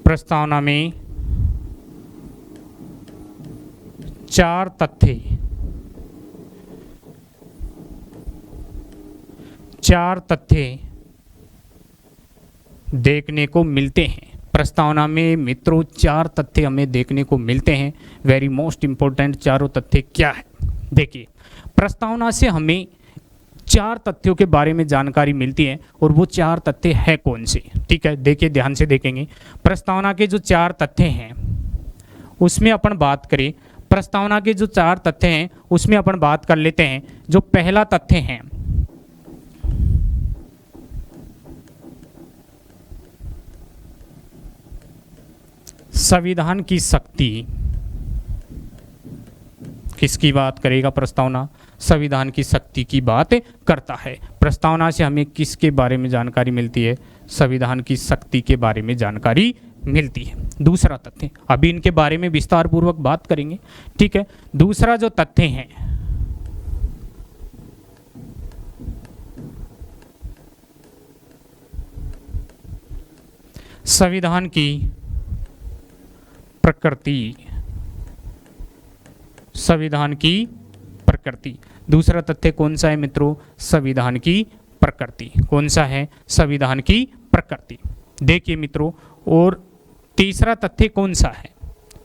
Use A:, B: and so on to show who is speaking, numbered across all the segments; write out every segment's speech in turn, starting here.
A: प्रस्तावना में चार तथ्य देखने को मिलते हैं। प्रस्तावना में मित्रों चार तथ्य हमें देखने को मिलते हैं। वेरी मोस्ट इंपॉर्टेंट चारों तथ्य क्या है? देखिए, प्रस्तावना से हमें चार तथ्यों के बारे में जानकारी मिलती है और वो चार तथ्य है कौन से? ठीक है, देखिए ध्यान से देखेंगे। प्रस्तावना के जो चार तथ्य हैं उसमें अपन बात करें, प्रस्तावना के जो चार तथ्य हैं उसमें अपन बात कर लेते हैं। जो पहला तथ्य है, संविधान की शक्ति। किसकी बात करेगा प्रस्तावना? संविधान की शक्ति की बात करता है। प्रस्तावना से हमें किसके बारे में जानकारी मिलती है? संविधान की शक्ति के बारे में जानकारी मिलती है। दूसरा तथ्य, अभी इनके बारे में विस्तार पूर्वक बात करेंगे। ठीक है, दूसरा जो तथ्य है, संविधान की प्रकृति। संविधान की प्रकृति। दूसरा तथ्य कौन सा है मित्रों? संविधान की प्रकृति। कौन सा है? संविधान की प्रकृति। देखिए मित्रों, और तीसरा तथ्य कौन सा है?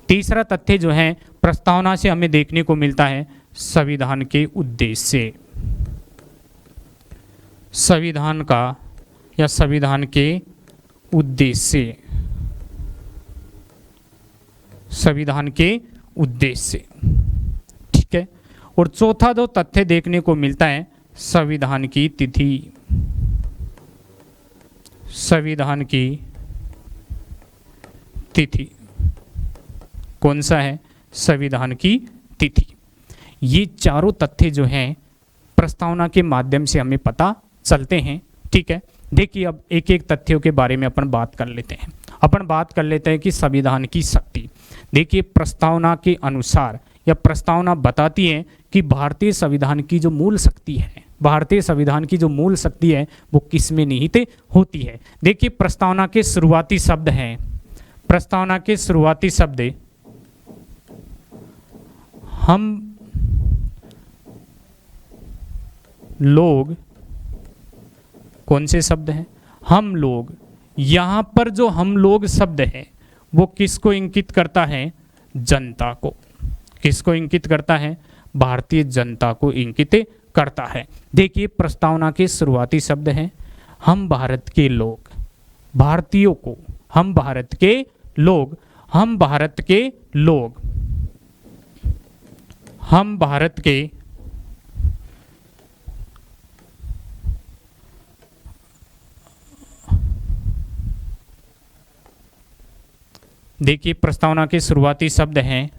A: तीसरा तथ्य जो है प्रस्तावना से हमें देखने को मिलता है संविधान के उद्देश्य। संविधान का या संविधान के उद्देश्य। संविधान के उद्देश्य। ठीक है, और चौथा जो तथ्य देखने को मिलता है संविधान की तिथि। संविधान की तिथि। कौन सा है? संविधान की तिथि। ये चारों तथ्य जो हैं प्रस्तावना के माध्यम से हमें पता चलते हैं। ठीक है, देखिए अब एक एक तथ्यों के बारे में अपन बात कर लेते हैं। अपन बात कर लेते हैं कि संविधान की शक्ति। देखिए, प्रस्तावना के अनुसार या प्रस्तावना बताती है कि भारतीय संविधान की जो मूल शक्ति है, भारतीय संविधान की जो मूल शक्ति है वो किस में निहित होती है। देखिए, प्रस्तावना के शुरुआती शब्द हैं, प्रस्तावना के शुरुआती शब्द हम लोग। कौन से शब्द हैं? हम लोग। यहाँ पर जो हम लोग शब्द है वो किसको इंगित करता है? जनता को। किसको इंगित करता है? भारतीय जनता को इंगित करता है। देखिए, प्रस्तावना के शुरुआती शब्द हैं हम भारत के लोग, भारतीयों को, हम भारत के लोग, हम भारत के लोग, हम भारत के देखिए, प्रस्तावना के शुरुआती शब्द हैं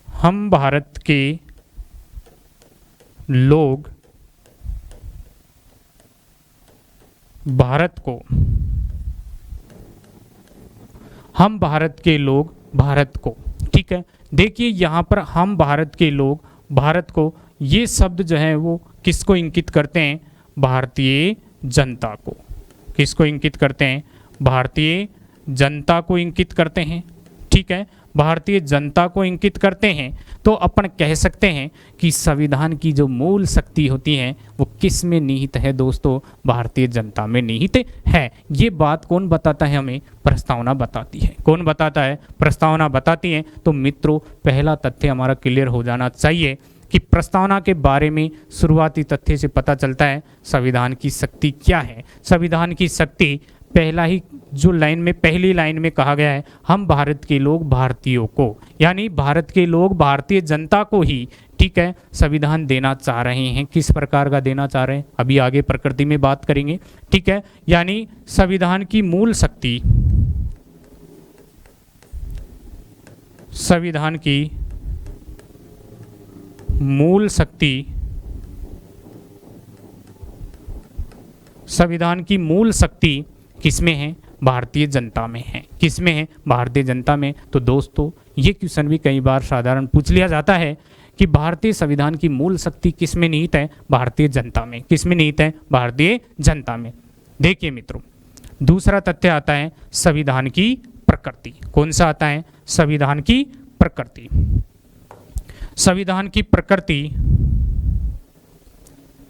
A: हम भारत के लोग भारत को, हम भारत के लोग भारत को। ठीक है, देखिए यहाँ पर हम भारत के लोग भारत को, ये शब्द जो है वो किसको इंगित करते हैं? भारतीय जनता को। किसको इंगित करते हैं? भारतीय जनता को इंगित करते हैं। ठीक है, भारतीय जनता को इंगित करते हैं। तो अपन कह सकते हैं कि संविधान की जो मूल शक्ति होती है वो किस में निहित है दोस्तों? भारतीय जनता में निहित है। ये बात कौन बताता है हमें? प्रस्तावना बताती है। कौन बताता है? प्रस्तावना बताती है। तो मित्रों, पहला तथ्य हमारा क्लियर हो जाना चाहिए कि प्रस्तावना के बारे में शुरुआती तथ्य से पता चलता है संविधान की शक्ति क्या है। संविधान की शक्ति पहला ही जो लाइन में, पहली लाइन में कहा गया है हम भारत के लोग भारतीयों को, यानी भारत के लोग भारतीय जनता को ही, ठीक है, संविधान देना चाह रहे हैं। किस प्रकार का देना चाह रहे हैं अभी आगे प्रकृति में बात करेंगे। ठीक है, यानी संविधान की मूल शक्ति, संविधान की मूल शक्ति, संविधान की मूल शक्ति किसमें है? भारतीय जनता में है। किसमें है? भारतीय जनता में। तो दोस्तों, ये क्वेश्चन भी कई बार साधारण पूछ लिया जाता है कि भारतीय संविधान की मूल शक्ति किसमें निहित है? भारतीय जनता में। किसमें निहित है? भारतीय जनता में। देखिए मित्रों, दूसरा तथ्य आता है संविधान की प्रकृति। कौन सा आता है? संविधान की प्रकृति। संविधान की प्रकृति,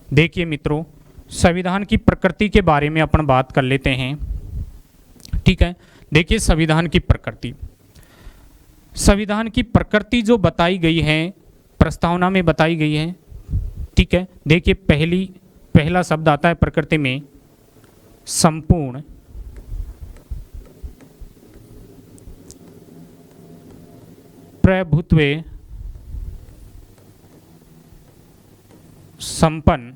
A: देखिए मित्रों, संविधान की प्रकृति के बारे में अपन बात कर लेते हैं। ठीक है, देखिए संविधान की प्रकृति, संविधान की प्रकृति जो बताई गई है प्रस्तावना में बताई गई है। ठीक है, देखिए पहला शब्द आता है प्रकृति में संपूर्ण प्रभुत्व संपन्न,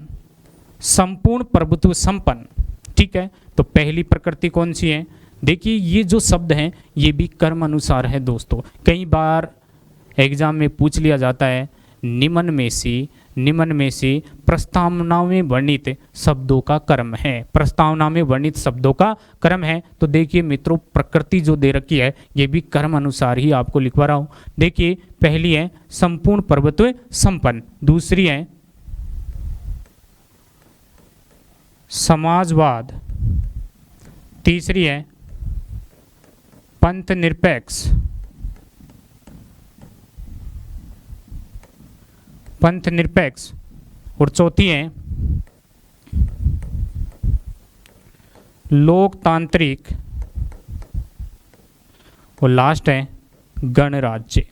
A: संपूर्ण प्रभुत्व संपन्न। ठीक है, तो पहली प्रकृति कौन सी है? देखिए ये जो शब्द हैं ये भी कर्म अनुसार है दोस्तों। कई बार एग्जाम में पूछ लिया जाता है निम्न में से प्रस्तावना में वर्णित शब्दों का क्रम है, प्रस्तावना में वर्णित शब्दों का क्रम है। तो देखिए मित्रों प्रकृति जो दे रखी है ये भी कर्म अनुसार ही आपको लिखवा रहा हूँ। देखिए पहली है संपूर्ण प्रभुत्व संपन्न, दूसरी है समाजवाद, तीसरी है पंथ निरपेक्ष, और चौथी है लोकतांत्रिक, और लास्ट है गणराज्य।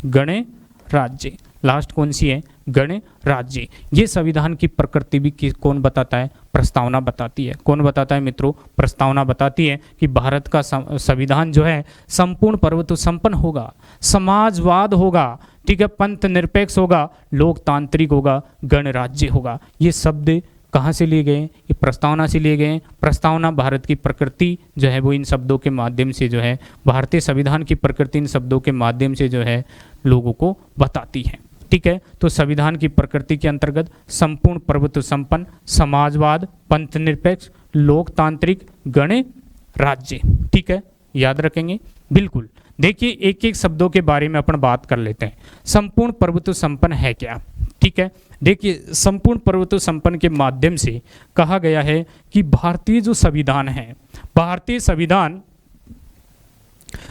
A: गणराज्य लास्ट कौन सी है? गणराज्य। ये संविधान की प्रकृति भी कौन बताता है? प्रस्तावना बताती है। कौन बताता है मित्रों? प्रस्तावना बताती है कि भारत का संविधान जो है संपूर्ण प्रभुत्व संपन्न होगा, समाजवाद होगा, ठीक है, पंथ निरपेक्ष होगा, लोकतांत्रिक होगा, गणराज्य होगा। ये शब्द कहाँ से लिए गए? ये प्रस्तावना से लिए गए। प्रस्तावना भारत की प्रकृति जो है वो इन शब्दों के माध्यम से जो है, भारतीय संविधान की प्रकृति इन शब्दों के माध्यम से जो है लोगों को बताती है। ठीक है, तो संविधान की प्रकृति के अंतर्गत संपूर्ण प्रभुत्व संपन्न, समाजवाद, पंथ निरपेक्ष, लोकतांत्रिक, गणराज्य। ठीक है, याद रखेंगे बिल्कुल। देखिए एक एक शब्दों के बारे में अपन बात कर लेते हैं। संपूर्ण प्रभुत्व संपन्न है क्या? ठीक है, देखिए संपूर्ण प्रभुत्व संपन्न के माध्यम से कहा गया है कि भारतीय जो संविधान है, भारतीय संविधान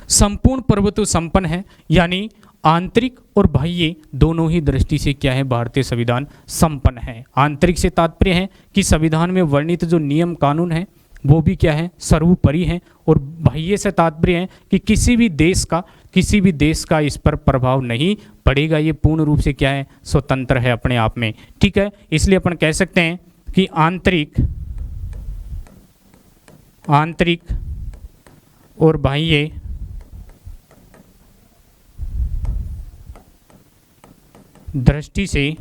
A: संपूर्ण प्रभुत्व संपन्न है, यानी आंतरिक और बाह्य दोनों ही दृष्टि से क्या है? भारतीय संविधान संपन्न है। आंतरिक से तात्पर्य है कि संविधान में वर्णित जो नियम कानून है वो भी क्या है? सर्वोपरि है। और बाह्य से तात्पर्य है कि किसी भी देश का इस पर प्रभाव नहीं पड़ेगा। ये पूर्ण रूप से क्या है? स्वतंत्र है अपने आप में। ठीक है, इसलिए अपन कह सकते हैं कि आंतरिक और बाह्य दृष्टि से